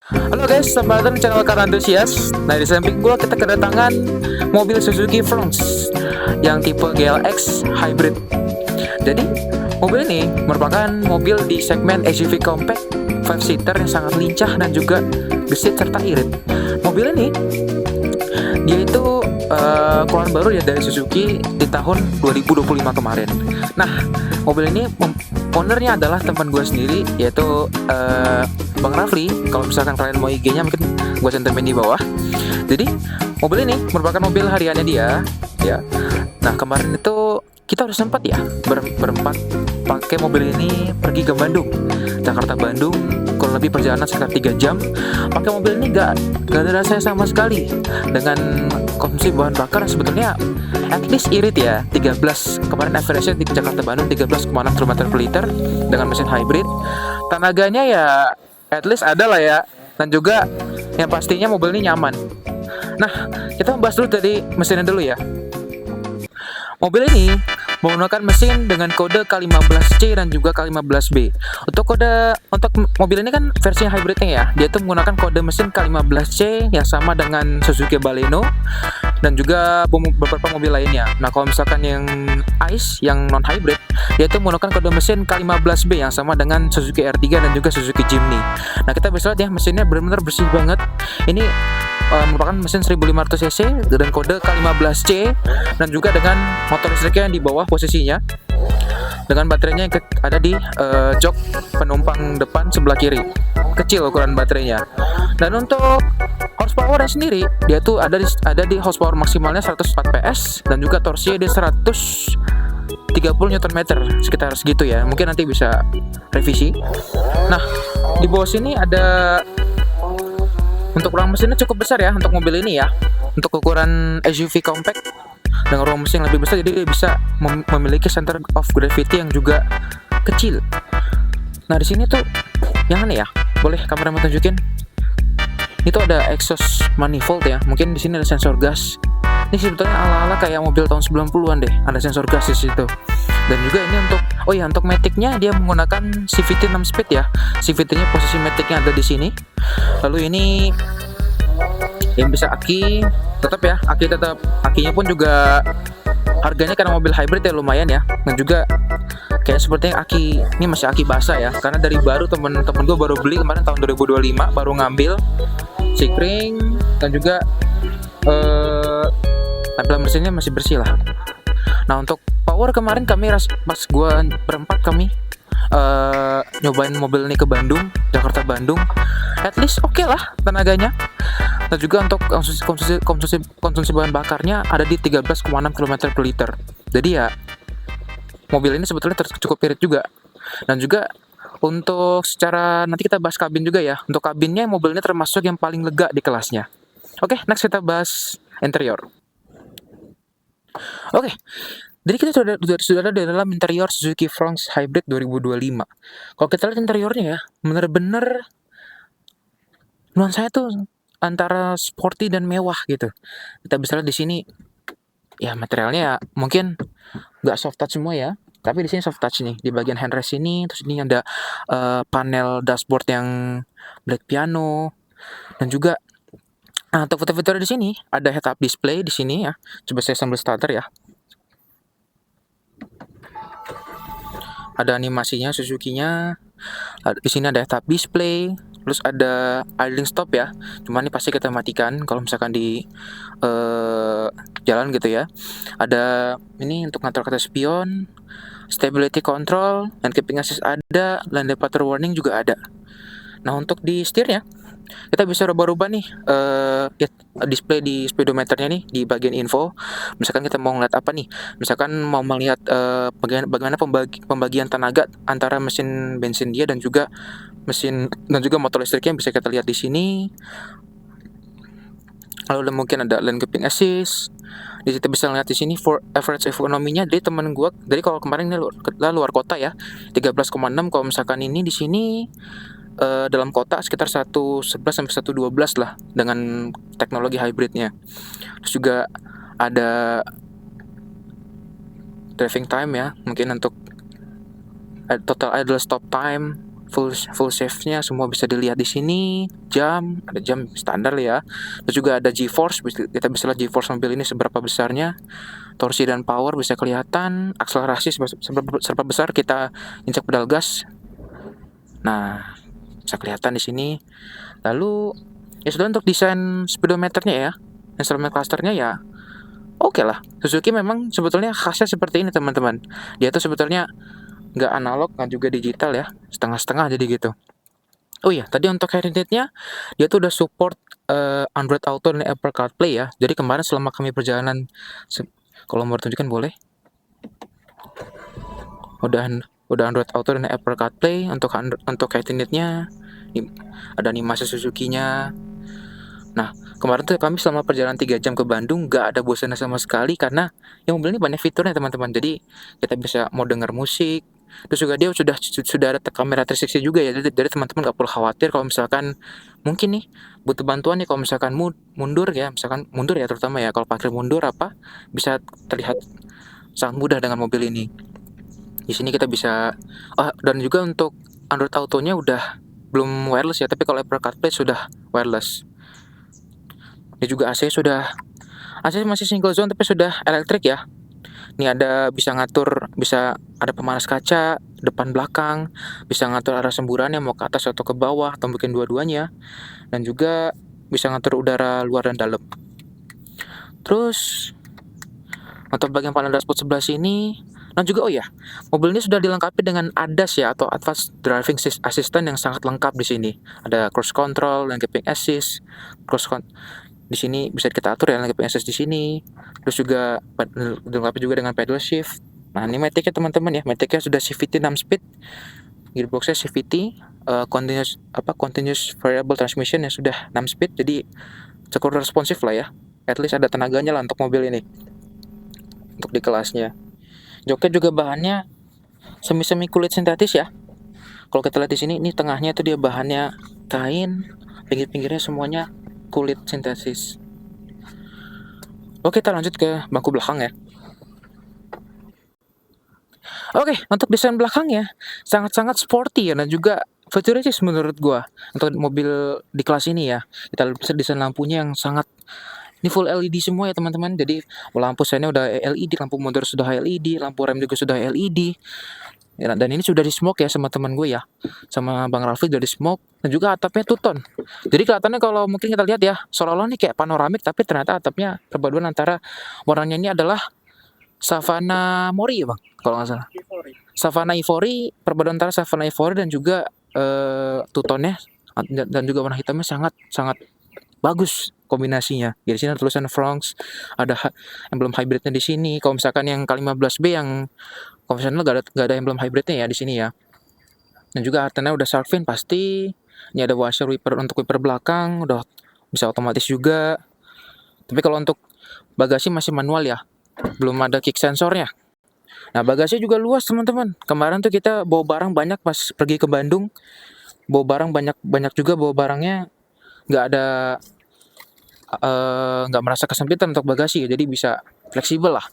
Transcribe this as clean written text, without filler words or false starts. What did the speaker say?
Halo guys, selamat datang di channel Car Enthusiast. Nah, di samping gua kita kedatangan mobil Suzuki Fronx yang tipe GLX Hybrid. Jadi, mobil ini merupakan mobil di segmen SUV compact 5 seater yang sangat lincah dan juga gesit serta irit. Mobil ini dia itu keluaran baru ya dari Suzuki di tahun 2025 kemarin. Nah, mobil ini ownernya adalah teman gue sendiri, yaitu Bang Rafli. Kalau misalkan kalian mau IG-nya mungkin gue cantumin di bawah. Jadi mobil ini merupakan mobil hariannya dia ya. Nah, kemarin itu kita udah sempat ya berempat pakai mobil ini pergi ke Bandung, Jakarta Bandung, kurang lebih perjalanan sekitar 3 jam. Pakai mobil ini gak ada rasanya sama sekali, dengan konsumsi bahan bakar yang sebetulnya at least irit ya. 13 kemarin average di Jakarta Bandung 13,6 km per liter dengan mesin hybrid. Tenaganya ya at least ada lah ya, dan juga yang pastinya mobil ini nyaman. Nah, kita membahas dulu dari mesinnya dulu ya. Mobil ini menggunakan mesin dengan kode K15C dan juga K15B. Untuk mobil ini kan versinya hybridnya ya, dia tuh menggunakan kode mesin K15C yang sama dengan Suzuki Baleno dan juga beberapa mobil lainnya. Nah, kalau misalkan yang ICE yang non hybrid, dia tuh menggunakan kode mesin K15B yang sama dengan Suzuki R3 dan juga Suzuki Jimny. Nah, kita bisa lihat ya, mesinnya benar-benar bersih banget. Ini merupakan mesin 1500cc dengan kode K15C dan juga dengan motor listriknya yang di bawah posisinya, dengan baterainya yang ada di jok penumpang depan sebelah kiri. Kecil ukuran baterainya. Dan untuk horsepower sendiri, dia tuh ada di horsepower maksimalnya 104 PS dan juga torsinya di 130 Nm, sekitar segitu ya. Mungkin nanti bisa revisi. Nah, di bawah sini ada, untuk ruang mesinnya cukup besar ya untuk mobil ini ya. Untuk ukuran SUV compact dengan ruang mesin lebih besar, jadi dia bisa memiliki center of gravity yang juga kecil. Nah, di sini tuh yang aneh ya, boleh kameramen tunjukin? Itu ada exhaust manifold ya. Mungkin di sini ada sensor gas. Ini sebetulnya ala-ala kayak mobil tahun 90-an deh, ada sensor gas di situ. Dan juga ini untuk matic-nya dia menggunakan CVT 6 speed ya. CVT-nya posisi matic-nya ada di sini. Lalu ini yang bisa akinya pun juga harganya karena mobil hybrid ya lumayan ya. Dan juga kayak sepertinya ini masih aki basah ya, karena dari baru temen-temen gue baru beli kemarin tahun 2025, baru ngambil sikring. Dan juga tampilan mesinnya masih bersih lah. Nah, untuk power kemarin pas gue berempat nyobain mobil ini ke Bandung, Jakarta Bandung, at least oke lah tenaganya. Dan juga untuk konsumsi bahan bakarnya ada di 13,6 km per liter. Jadi ya, mobil ini sebetulnya cukup irit juga. Dan juga untuk secara, nanti kita bahas kabin juga ya. Untuk kabinnya, mobil ini termasuk yang paling lega di kelasnya. Oke, next kita bahas interior. Oke, jadi kita sudah ada di dalam interior Suzuki Fronx Hybrid 2025. Kalau kita lihat interiornya ya, bener-bener nuansanya tuh antara sporty dan mewah gitu. Kita bisa lihat di sini ya, materialnya ya mungkin nggak soft touch semua ya, tapi di sini soft touch nih di bagian handrest ini. Terus ini ada panel dashboard yang black piano. Dan juga untuk fitur-fitur di sini ada head up display di sini ya. Coba saya sambil starter ya. Ada animasinya Suzuki-nya. Di sini ada head up display. Terus ada idling stop ya. Cuman ini pasti kita matikan kalau misalkan di jalan gitu ya. Ada ini untuk ngatur kereta spion, stability control, and keeping assist ada, lane departure warning juga ada. Nah, untuk di setirnya kita bisa rubah-rubah nih display di speedometernya nih di bagian info. Misalkan kita mau ngeliat apa nih, misalkan mau melihat bagaimana pembagian tenaga antara mesin bensin dia dan juga motor listriknya, bisa kita lihat di sini. Lalu mungkin ada lane keeping assist. Di situ bisa lihat di sini for average ekonominya. Jadi teman gua, dari kalau kemarin ini luar kota ya 13,6. Kalau misalkan ini di sini dalam kota sekitar 111 sampai 112 lah dengan teknologi hybridnya. Terus juga ada driving time ya, mungkin untuk total idle stop time, full safe-nya semua bisa dilihat di sini. Ada jam standar ya. Terus juga ada G-force, kita bisa lihat G-force mobil ini seberapa besarnya. Torsi dan power bisa kelihatan. Akselerasi seberapa besar kita injak pedal gas. Nah, bisa kelihatan di sini. Lalu ya sudah, untuk desain speedometernya ya, instrument clusternya ya oke lah. Suzuki memang sebetulnya khasnya seperti ini teman-teman. Dia tuh sebetulnya nggak analog, nggak juga digital ya, setengah-setengah jadi gitu. Oh iya, tadi untuk hearing aid-nya dia tuh udah support Android Auto dan Apple CarPlay ya. Jadi kemarin selama kami perjalanan, kalau mau tunjukkan boleh. Udah Android Auto dan Apple CarPlay. Untuk hearing aid-nya ada animasi Suzuki-nya. Nah, kemarin tuh kami selama perjalanan 3 jam ke Bandung gak ada bosannya sama sekali, karena yang mobil ini banyak fiturnya teman-teman. Jadi kita bisa mau denger musik, terus juga dia sudah ada kamera 360 juga ya. Jadi teman-teman gak perlu khawatir kalau misalkan mungkin nih butuh bantuan nih, kalau misalkan mundur ya, terutama ya kalau parkir mundur bisa terlihat sangat mudah dengan mobil ini. Di sini kita bisa dan juga untuk Android Auto-nya udah belum wireless ya, tapi kalau Apple CarPlay sudah wireless. Ini juga AC masih single zone tapi sudah elektrik ya. Ini bisa ada pemanas kaca depan belakang, bisa ngatur arah semburannya mau ke atas atau ke bawah atau mungkin dua-duanya, dan juga bisa ngatur udara luar dan dalam. Terus untuk bagian panel dashboard sebelah sini, dan juga mobil ini sudah dilengkapi dengan ADAS ya, atau Advanced Driving Assistant yang sangat lengkap di sini. Ada cruise control, lane keeping assist, di sini bisa kita atur ya lane keeping assist di sini. Terus juga dilengkapi juga dengan pedal shift. Nah, ini Matic-nya teman-teman ya. Matic-nya sudah CVT 6 speed. Gearbox-nya CVT continuous variable transmission yang sudah 6 speed. Jadi cukup responsif lah ya. At least ada tenaganya lah untuk mobil ini. Untuk di kelasnya. Joknya juga bahannya semi kulit sintetis ya. Kalau kita lihat di sini, ini tengahnya itu dia bahannya kain, pinggir-pinggirnya semuanya kulit sintetis. Oke, kita lanjut ke bangku belakang ya. Oke, untuk desain belakangnya sangat-sangat sporty ya, dan juga futuristis menurut gua untuk mobil di kelas ini ya. Kita bisa desain lampunya yang sangat, ini full LED semua ya teman-teman. Jadi lampu sennya udah LED, lampu motor sudah LED, lampu rem juga sudah LED. Ya, dan ini sudah di smoke ya sama teman gue ya, sama Bang Raffi sudah di smoke, dan juga atapnya two-tone. Jadi kelihatannya kalau mungkin kita lihat ya, seolah-olah nih kayak panoramik, tapi ternyata atapnya perpaduan antara warnanya ini adalah Savana Mori ya Bang, kalau nggak salah. Savana Ivory, perpaduan antara Savana Ivory dan juga two-tone-nya, dan juga warna hitamnya sangat sangat bagus kombinasinya. Di sini ada tulisan Fronx, ada emblem hybridnya di sini. Kalau misalkan yang K15B yang konvensional gak ada emblem hybridnya ya di sini ya. Dan juga hartanya udah shark fin pasti. Ini ada washer wiper untuk wiper belakang, udah bisa otomatis juga. Tapi kalau untuk bagasi masih manual ya, belum ada kick sensornya. Nah, bagasi juga luas teman-teman. Kemarin tuh kita bawa barang banyak pas pergi ke Bandung. Bawa barang banyak juga, bawa barangnya nggak merasa kesempitan untuk bagasi, jadi bisa fleksibel lah.